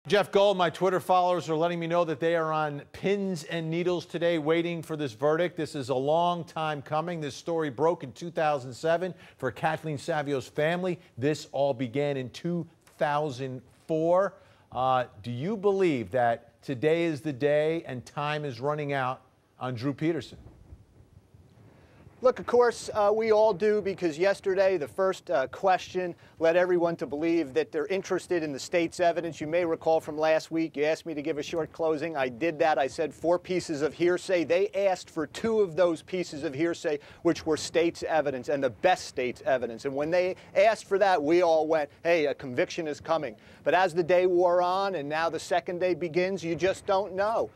Jeff Gold, my Twitter followers are letting me know that they are on pins and needles today waiting for this verdict. This is a long time coming. This story broke in 2007 for Kathleen Savio's family. This all began in 2004. Do you believe that today is the day and time is running out on Drew Peterson? Look, of course, we all do, because yesterday the first question led everyone to believe that they're interested in the state's evidence. You may recall from last week, you asked me to give a short closing. I did that. I said 4 pieces of hearsay. They asked for 2 of those pieces of hearsay, which were state's evidence and the best state's evidence. And when they asked for that, we all went, hey, a conviction is coming. But as the day wore on and now the second day begins, you just don't know.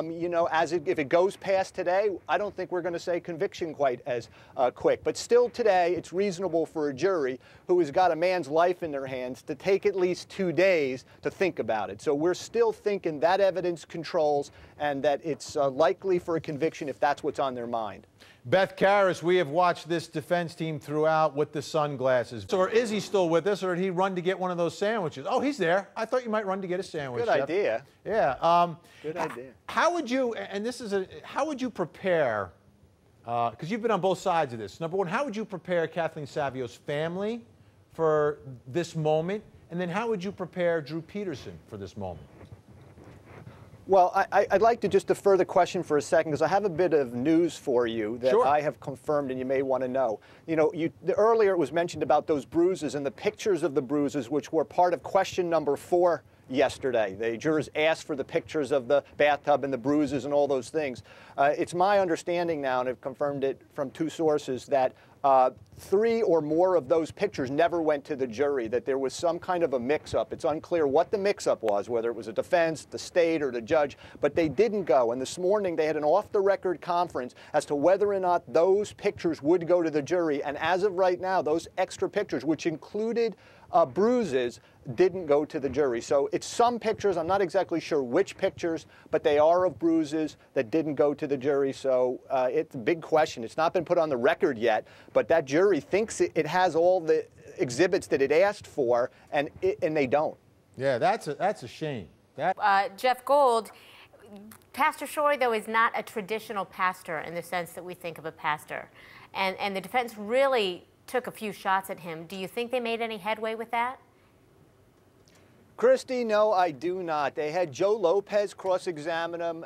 You know, if it goes past today, I don't think we're going to say conviction quite as quick. But still today, it's reasonable for a jury who has got a man's life in their hands to take at least 2 days to think about it. So we're still thinking that evidence controls and that it's likely for a conviction if that's what's on their mind. Beth Karras, we have watched this defense team throughout with the sunglasses. So is he still with us, or did he run to get one of those sandwiches? Oh, he's there. I thought you might run to get a sandwich. Good idea. Yeah. Good idea. How would you, and this is how would you prepare, because you've been on both sides of this. Number one, how would you prepare Kathleen Savio's family for this moment? And then how would you prepare Drew Peterson for this moment? Well, I'd like to just defer the question for a second, because I have a bit of news for you that Sure. I have confirmed and you may want to know. You know, earlier it was mentioned about those bruises and the pictures of the bruises, which were part of question number 4 yesterday. The jurors asked for the pictures of the bathtub and the bruises and all those things. It's my understanding now, and I've confirmed it from 2 sources, that 3 or more of those pictures never went to the jury, that there was some kind of a mix-up. It's unclear what the mix-up was, whether it was a defense, the state, or the judge, but they didn't go. And this morning they had an off-the-record conference as to whether or not those pictures would go to the jury. And as of right now, those extra pictures, which included bruises, didn't go to the jury. So it's some pictures, I'm not exactly sure which pictures, but they are of bruises that didn't go to the jury. So it's a big question. It's not been put on the record yet, but that jury thinks it has all the exhibits that it asked for, and they don't. Yeah, that's a shame. Jeff Gold, Pastor Shorey, though, is not a traditional pastor in the sense that we think of a pastor. And the defense really took a few shots at him. Do you think they made any headway with that? Christy, no, I do not. They had Joe Lopez cross-examine him.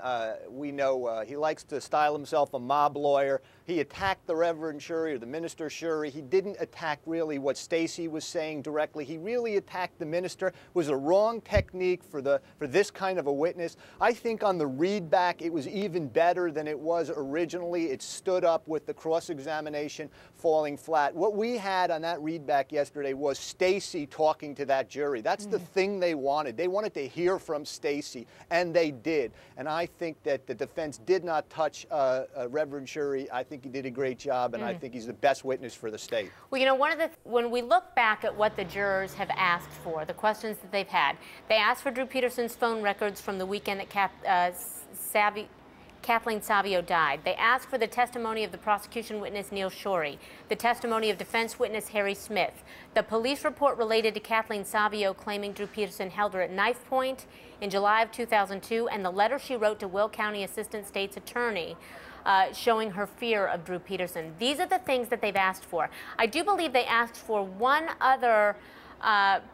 We know he likes to style himself a mob lawyer. He attacked the Reverend Shurey, or the Minister Shurey. He didn't attack really what Stacey was saying directly. He really attacked the minister. It was a wrong technique for this kind of a witness. I think on the readback it was even better than it was originally. It stood up with the cross-examination falling flat. What we had on that readback yesterday was Stacey talking to that jury. That's the thing they wanted. They wanted to hear from Stacey, and they did. And I think that the defense did not touch Reverend Shurey. I think he did a great job, and I think he's the best witness for the state. Well, you know, when we look back at what the jurors have asked for, the questions that they've had, they asked for Drew Peterson's phone records from the weekend that Kathleen Savio died. They asked for the testimony of the prosecution witness Neil Shorey, the testimony of defense witness Harry Smith, the police report related to Kathleen Savio claiming Drew Peterson held her at knife point in July of 2002, and the letter she wrote to Will County Assistant State's Attorney showing her fear of Drew Peterson. These are the things that they've asked for. I do believe they asked for one other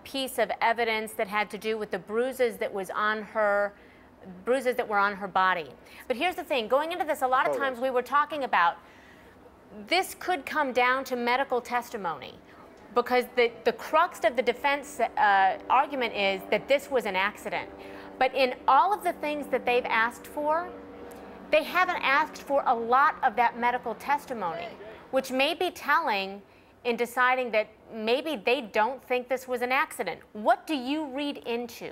piece of evidence that had to do with the bruises that were on her body. But here's the thing, going into this, a lot of times we were talking about this could come down to medical testimony, because the crux of the defense argument is that this was an accident. But in all of the things that they've asked for, they haven't asked for a lot of that medical testimony, which may be telling in deciding that maybe they don't think this was an accident. What do you read into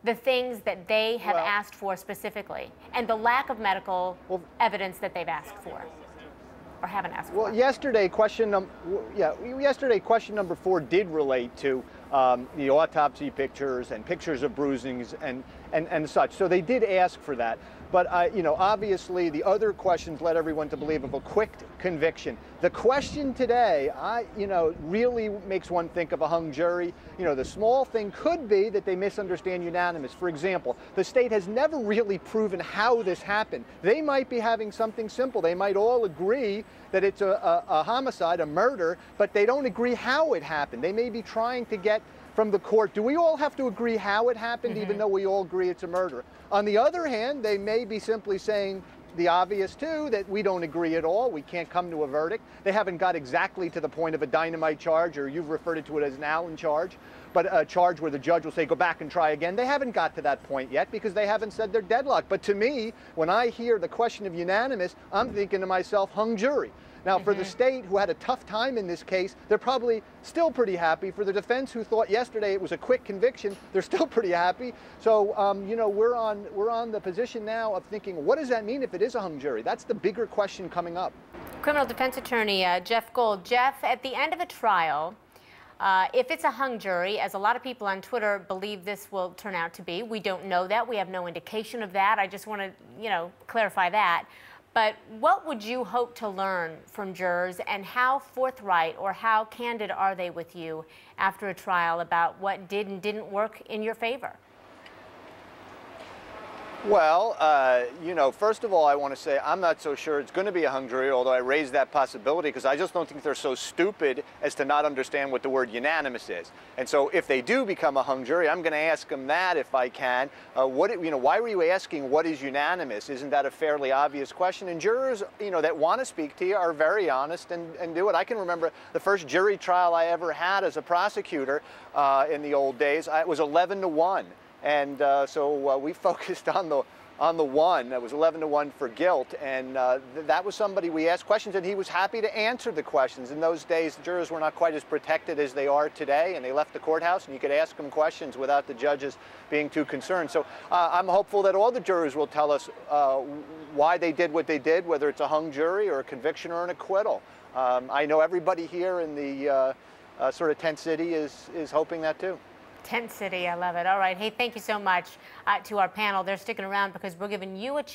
the things that they have asked for specifically, and the lack of medical evidence that they've asked for or haven't asked for? Well, yesterday question number 4 did relate to the autopsy pictures and pictures of bruisings and such. So they did ask for that. But, you know, obviously the other questions led everyone to believe of a quick conviction. The question today, you know, really makes one think of a hung jury. You know, the small thing could be that they misunderstand unanimous. For example, the state has never really proven how this happened. They might be having something simple. They might all agree that it's a homicide, a murder, but they don't agree how it happened. They may be trying to get from the court, do we all have to agree how it happened, even though we all agree it's a murder? On the other hand, they may be simply saying the obvious too, that we don't agree at all, we can't come to a verdict. They haven't got exactly to the point of a dynamite charge, or you've referred to it as an Allen charge, but a charge where the judge will say, go back and try again. They haven't got to that point yet because they haven't said they're deadlocked. But to me, when I hear the question of unanimous, I'm thinking to myself, hung jury. Now, for the state, who had a tough time in this case, they're probably still pretty happy. For the defense, who thought yesterday it was a quick conviction, they're still pretty happy. So, you know, we're on the position now of thinking, what does that mean if it is a hung jury? That's the bigger question coming up. Criminal defense attorney Jeff Gold. Jeff, at the end of a trial, if it's a hung jury, as a lot of people on Twitter believe this will turn out to be, we don't know that. We have no indication of that. I just want to, you know, clarify that. But what would you hope to learn from jurors, and how forthright or how candid are they with you after a trial about what did and didn't work in your favor? Well, you know, first of all, I want to say I'm not so sure it's going to be a hung jury, although I raised that possibility because I just don't think they're so stupid as to not understand what the word unanimous is. And so if they do become a hung jury, I'm going to ask them that if I can. You know, why were you asking what is unanimous? Isn't that a fairly obvious question? And jurors, you know, that want to speak to you are very honest and do it. I can remember the first jury trial I ever had as a prosecutor in the old days. It was 11-1. And so we focused on the one. That was 11-1 for guilt, and that was somebody we asked questions, and he was happy to answer the questions. In those days, the jurors were not quite as protected as they are today, and they left the courthouse, and you could ask them questions without the judges being too concerned. So I'm hopeful that all the jurors will tell us why they did what they did, whether it's a hung jury or a conviction or an acquittal. I know everybody here in the sort of tent city is hoping that too. Tent City, I love it. All right. Hey, thank you so much to our panel. They're sticking around because we're giving you a chance